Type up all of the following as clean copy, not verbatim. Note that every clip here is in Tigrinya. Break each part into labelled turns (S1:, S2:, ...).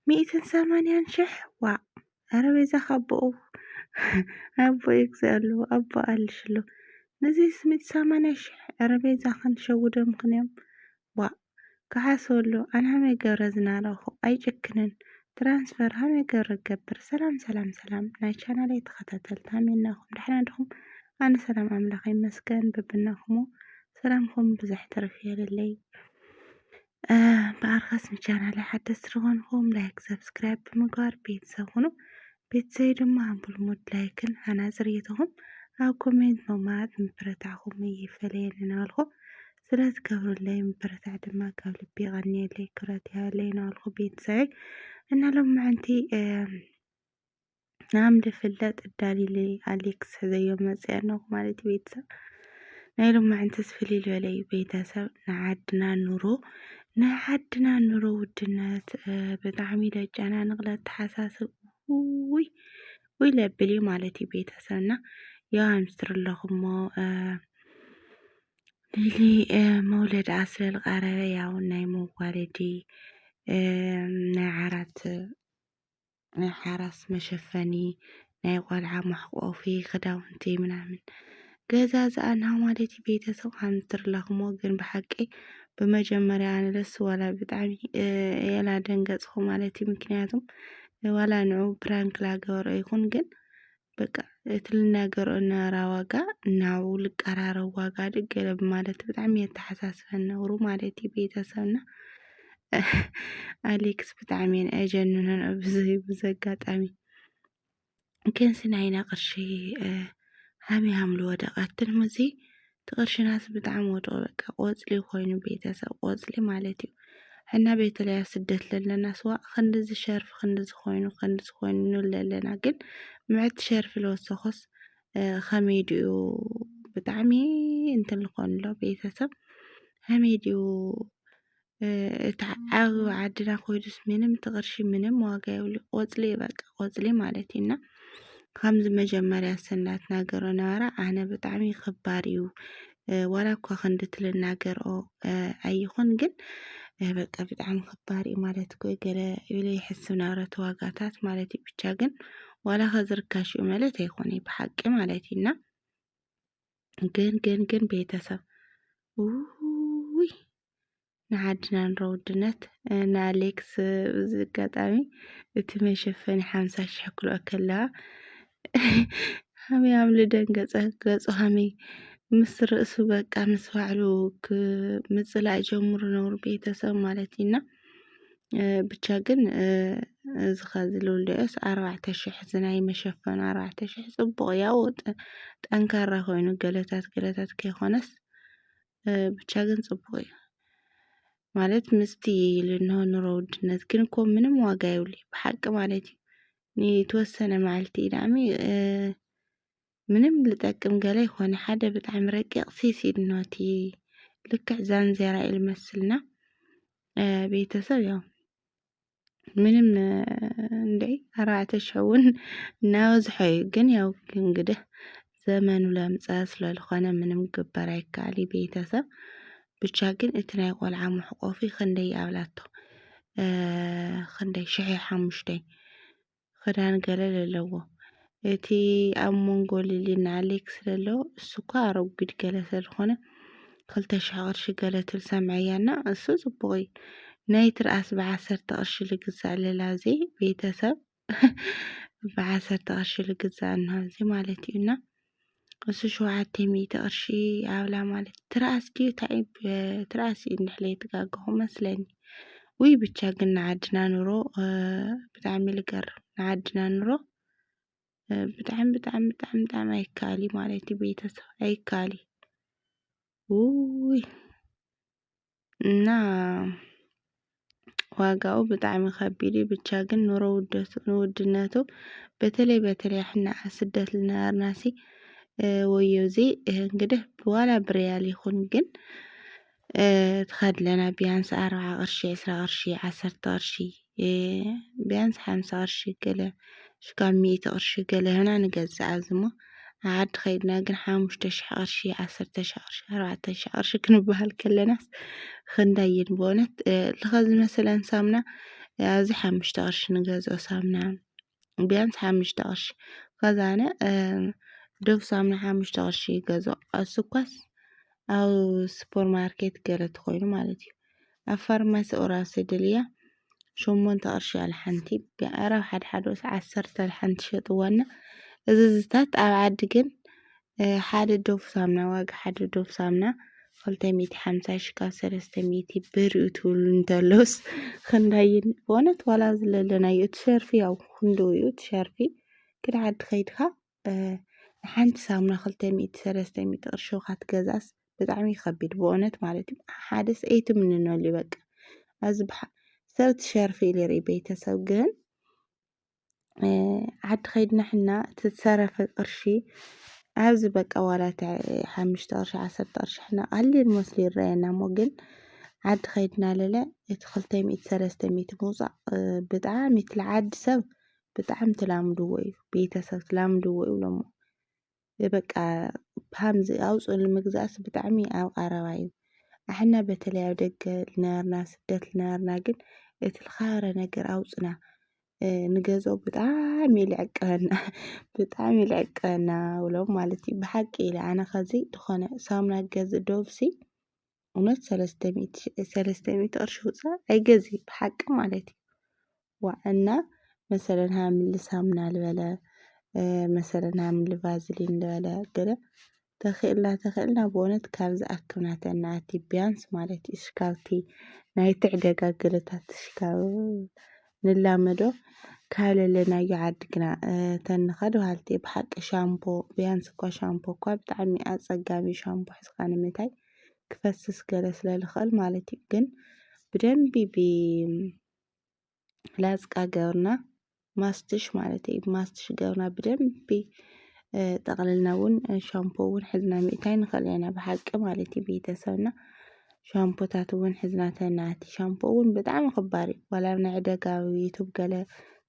S1: 180 شح وا أربيزا خبؤ أبو يكسلو أبو ألشلو نزيس 180 شح أربيزا خنشودو مخنيم وا كحاسولو أنا هم يجرزنا له أي جكنن ترانسفر هم يجرب جبر سلام ناي شانالي تختتل تامينهم نحن عندهم أنا سلام أملاخي مسكن ببناهمو سلامكم بزح ترفيا للي بأرخص مجانا لحدث رغنكم لايك سبسكرايب بمقار بيتساونو بيتسايدو معهم بالمود لايكن أنا زريتهم أو كومنت ممات مبرتعهم يفلين نالغو سلات قبرو اللي مبرتع دما قبل بيغني اللي كراتها اللي نالغو بيتساي إن لهم عندي نعم لفلات الدالي اللي أليكس زي يوم مزيانو مالتي بيتسا نايلو ما عنتس فليل ولي بيتسا نعدنا نورو ودنات بطعمي لجانا نغلط حساس وي لبلي مالتي بيتسانا يا همستر اللهم للي مولد عسل الغربية يا نايمو والدي ናይ ሓራስ መሸፈኒ ናይ ቆልዓ መሕቆፊ ክዳውንቲ ምናምን ገዛ ዝኣና ማለት ቤተሰብ ከምትርለኽሞ ግን ብሓቂ በመጀመሪያ ኣነስ ዋላ ብጣዕሚ የላ ደንገጽኩ ማለት ምክንያቱም ዋላ ንዑ ፕራንክ ላገበሮ ይኹን ግን በቃ እትልናገሮ እናራ ዋጋ እናው ልቀራረብ ዋጋ ድገለብ ማለት ብጣዕሚ የተሓሳስበን ነውሩ ማለት ቤተሰብና أليكس بتعمين أجنن بزقاتامي كنسناينا قرشي هامي هاملو ودقات المزي تقرشي ناس بتعمود وبقى قوزلي خوينو بيتاسا قوزلي مالتي حنا بيت ليا سدت لنا سواء خندز شرف خندز خوينو لنا قل معد شرف الوسخص خميديو بتعمي انت الخون لو بيتاسا هميديو تعاو عدنا خويدس منم تغرشي منم واقع يولي قوزلي مالتينا خمز مجمريا سنات ناقرو نارا أنا بتعمي خباريو ولا كو خندت للناقرو أيخون قل بقى بتعمي خباري مالتكو يقرا يولي يحسو نارا تواقاتات مالتي بتشاقن ولا خزر كاشو مالتي يخوني بحق مالتينا قن بيتسب وي نعدنا نرودنت ناليكس بزقاتامي تمشفني 50 شكل أكلها همي عمل دنقص همي مصر رأسو بقى مسفعلوك مصلع جمر نور بيتسا مالتينا بتشاقن زخازلو ليس 14 زناي مشفن 14 صبغ ياوت تنكر خوينو قلتات كي خونس بتشاقن صبغي ማለት ምስቲ ልንሆ ኑሮ ውድነት ግን እኮ ምንም ዋጋ ይውሊ በሐቅ ማለት የተወሰነ መዓልቲ ኢዳሚ ምንም ልጠቅም ገለ ይኾነ ሓደ ብጣዕሚ ረቂቕ ሲሲድ ኖቲ ልክዕ ዛንዜራ ይመስልና ቤተሰብ ያው ምንም እንዴ 4 ሸውን ናውዝሐይ ግን ያው እንግዲህ ዘመኑ ለምጻ ስለልኾነ ምንም ግበር አይካሊ ቤተሰብ ብቻ ግን እቲ ናይ ቆልዓ መሕቆፊ ክንደይ ኣብላቶ ክንደይ 15 ክዳን ገለል ኣለዎ እቲ ኣብ መንጎ ልልና ኣሌክስ ዘሎ እሱ እኳ ረጉድ ገለ ስለዝኾነ 2000 ቅርሺ ገለ ትብል ሰምዐያና እሱ ጽቡቕ እዩ ናይ ትርኣስ ብ10 ቅርሺ ልግዛእ ለላዚ ቤተሰብ ብ10 ቅርሺ ልግዛእ እንሃዚ ማለት እዩና እሱ 700 ቅርሺ ኣብላ ማለት ትራስ ዲዩ ታይብ ትራስ እንድሕለይ ትጋግኹ መስለኒ ወይ ብቻ ግን ዓድና ኑሮ ብጣዕሚ ልገርም ዓድና ኑሮ ብጣዕሚ ኣይካሊ ማለት ቤተሰብ ኣይካሊ ውይ እና ዋጋው በጣም ከቢድ ብቻ ግን ኑሮ ውድነቱ በተለይ ሕና ስደት ልነበርናሲ ወዮዚ እንግዲህ በኋላ ብሪያል ይኹን ግን ተኸድለና ቢያንስ 40 ቅርሺ 20 ቅርሺ 10 ቅርሺ ቢያንስ 50 ቅርሺ ገለ ሽካብ 100 ቅርሺ ገለ هنا ንገዛእ ዝሞ ዓድ ኸይድና ግን 5000 ቅርሺ 10000 ቅርሺ 4000 ቅርሺ ክንበሃል ከለናስ ክንዳይን በእውነት ለኸዚ መሰለን ሳምና ኣብዚ 5 ቅርሺ ንገዝኦ ሳሙና ቢያንስ 5 ቅርሺ ከዛ ኣነ ዶቭ ሳሙና 5 ቅርሺ ይገዝኦ እሱኳስ ኣብ ሱፐርማርኬት ገለ እንተኮይኑ ማለት እዩ ኣብ ፋርማሲ ኦራል ድልያ 8 ቅርሺ ኣለ ሓንቲ ብዕረብ ሓደ ወስ 10 ሓንቲ ይሸጥዋና እዝዝታት ኣብ ዓዲ ግን ሓደ ዶቭ ሳሙና ዋጋ ሓደ ዶቭ ሳሙና 250 ካብ 300 ብርኡ ትብሉ እንተለውስ ክንዳይን በእውነት ዋላ ዝለለናዮ እቲ ሸርፊ ያው ክንደው እዩ እቲ ሸርፊ ግን ዓዲ ከይድካ ሓንቲ ሳሙና 200 300 ቅርሺ ክትገዛስ ብጣዕሚ ይከቢድ በእውነት ማለት እዩ ሓደ ሰይቲ ምን እንበል በቃ ኣዝብሓ ሰብ ትሸርፊ ኢለ ርኢ ቤተሰብ ግን ዓዲ ከይድና ሕና ትተረፈ ቅርሺ ኣብዚ በቃ ዋላ 5 ቅርሺ 10 ቅርሺ ሕና ቀሊል መስሎ ይረአየና እሞ ግን ዓዲ ከይድና ለለ እቲ 200 300 ምውፃእ ብጣዕሚ ትልዓዲ ሰብ ብጣዕሚ ትላምድዎ እዩ ቤተሰብ ትላምድዎ ይብሎሞ በቃ ብሃምዚ ኣውፅኡ ንምግዛእስ ብጣዕሚ ኣብ ቀረባ እዩ ኣሕና በተለይ ኣብ ደገ ዝነበርና ስደት ዝነበርና ግን እቲ ዝኸበረ ነገር ኣውፅና ንገዝኦ ብጣዕሚ እዩ ልዕቅበና ብጣዕሚ ልዕቅበና ብሎም ማለት እዩ ብሓቂ ኢለ ኣነ ከዚ ዝኾነ ሳሙና ክገዝእ ዶቭሲ እውነት 300 ቅርሺ ውፃእ ኣይገዝእን ብሓቂ ማለት እዩ ዋዕና መሰለን ሃምሊ ሳሙና ልበለ መሰለን ሃምሊ ቫዝሊን ልበለ ገለ ተኽእልና በእውነት ካብ ዝኣክብ ናተናእቲ ቢያንስ ማለት እዩ ካብቲ ናይቲ ዕደጋ ገለታት ሽካብ ንላመዶ ካብ ለለናዮ ዓድግና ተንኸድ በሃልቲ ብሓቂ ሻምፖ ቢያንስ እኳ ሻምፖ እኳ ብጣዕሚ ኣፀጋሚ ሻምፖ ሒዝካ ንምንታይ ክፈስስ ገለ ስለዝኽእል ማለት እዩ ግን ብደንቢ ላፅቃ ገርና ማስትሽ ማለት እዩ ማስትሽ ገርና ብደንቢ ጠቕልልና እውን ሻምፖ እውን ሕዝና ምእታይ ንኽእል ኢና ብሓቂ ማለት እዩ ቤተሰብና ሻምፖታት እውን ሕዝና ተናእቲ ሻምፖ እውን ብጣዕሚ ክባር እዩ ዋላ ኣብ ናይ ዕደጋ ዩቱብ ገለ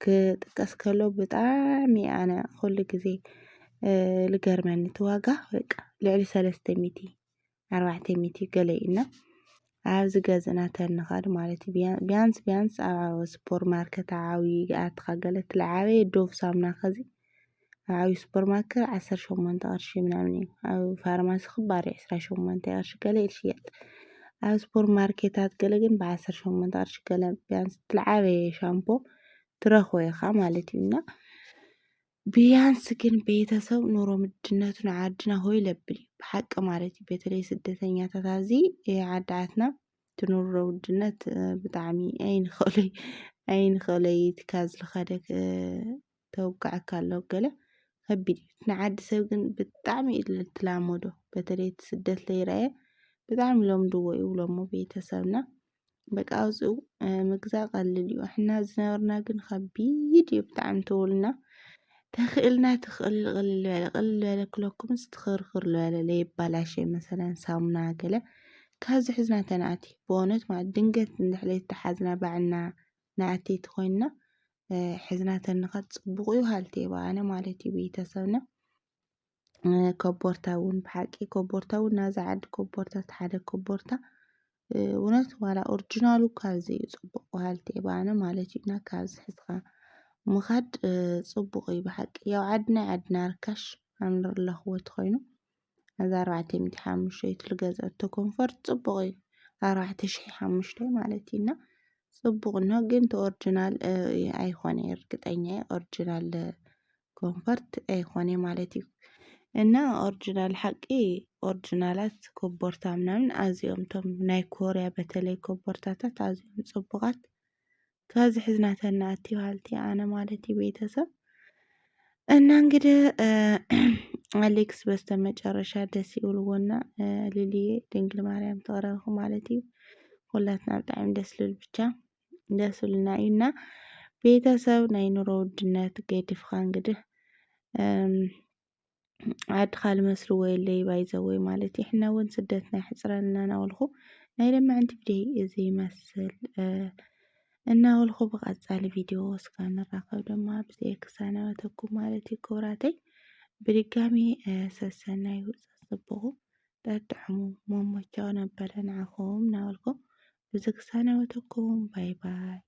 S1: ክጥቀስ ከሎ ብጣዕሚ ኣነ ኩሉ ግዜ ልገርመኒ እቲ ዋጋ በቃ ልዕሊ 300 400 ገለ እዩና ኣብዚ ገዝእና ተንኸድ ማለት እዩ ቢያንስ ኣብ ሱፐርማርኬት ዓብዪ ኣትኻ ገለ ትለዓበየ ዶቭ ሳሙና ከዚ ኣብ ዓብዪ ሱፐርማርኬት 18 ቅርሺ ምናምን እዩ ኣብ ፋርማሲ ክባር እዩ 28 ቅርሺ ገለ ይሽየጥ ኣብ ሱፐርማርኬታት ገለ ግን ብ18 ቅርሺ ገለ ቢያንስ ትለዓበየ ሻምፖ ትረኽቦ ኢኻ ማለት እዩና ቢያንስ ግን ቤተሰብ ኑሮ ውድነቱ ዓድና ሆይ ለብል እዩ ብሓቂ ማለት እዩ በተለይ ስደተኛታት ኣብዚ ዓድዓትና እቲ ኑሮ ውድነት ብጣዕሚ ኣይንኽእለይ ትካ ዝኸደ ተውቃዕካ ኣሎ ገለ ከቢድ እዩ ንዓዲ ሰብ ግን ብጣዕሚ እዩ ትላመዶ በተለይ እቲ ስደት ለይረአየ ብጣዕሚ ለምድዎ ይብሎሞ ቤተሰብና በቃ ኣውፅኡ ምግዛእ ቀሊል እዩ ኣሕና ዝነበርና ግን ከቢድ እዩ ብጣዕሚ ትብሉና ተኽእልና ትኽእል ቅልል በለ ክለኩምስ ትኽርክር ዝበለ ለይባላሸይ መሰለን ሳሙና ገለ ካብዚ ሕዝና ተናእቲ በእውነት ማለት ድንገት እንድሕር ተሓዝና ባዕልና ናእቲ ኮይንና ሕዝና ተንኸድ ፅቡቅ እዩ ሃልቲ ኣነ ማለት እዩ ቤተሰብና ኮቦርታ እውን ብሓቂ ኮቦርታ እውን ናዛ ዓዲ ኮቦርታ ሓደ ኮቦርታ እውነት ዋላ ኦሪጅናሉ ካብዚ እዩ ፅቡቅ ሃልቲ ኣነ ማለት እዩና ካብዚ ሕዝካ ምኻድ ፅቡቅ እዩ ብሓቂ ያው ዓድና ርካሽ ንረኽቦ እንተኮይኑ እዚ 405 ልገዝአቶ ኮንፈርት ፅቡቅ እዩ 4005 ማለት እዩና ፅቡቅ ነው ግን ኦሪጅናል ኣይኮነ እርግጠኛ ኦሪጅናል ኮንፈርት ኣይኮነ ማለት እዩ እና ኦሪጅናል ሓቂ ኦሪጅናላት ኮቦርታ ምናምን ኣዝዮም ቶም ናይ ኮርያ በተለይ ኮቦርታታት ኣዝዮም ፅቡቃት ከዚ ሕዝና ተናእቲ ሃልቲ ኣነ ማለት እዩ ቤተሰብ እና እንግዲህ አሌክስ በስተመጨረሻ ደስ ይብልዎና ልልዬ ድንግል ማርያም ተቀረብኩ ማለት እዩ ሁላትና ብጣዕሚ ደስ ልብል ብቻ ደስ ብልና እዩና ቤተሰብ ናይ ኑሮ ውድነት ገዲፍካ እንግዲህ ዓድኻ ልመስልዎ የለይ ባይዘወይ ማለት እዩ ሕና እውን ስደት ናይ ሕፅረና ናበልኩ ናይ ለማዓንቲ ቪድዮ እዚ ይመስል እናበልኩ ብቐፃሊ ቪድዮ እስካብ ንራኸብ ድማ ብዘይ ክሳነበተኩም ማለት እዩ ክብራተይ ብድጋሚ ሰሰናይ ውፅእ ፅቡቁ ጠጥዕሙ መሞቻው ነበረ ንዓኹም ናበልኩ ብዝክሳነበተኩም ባይ ባይ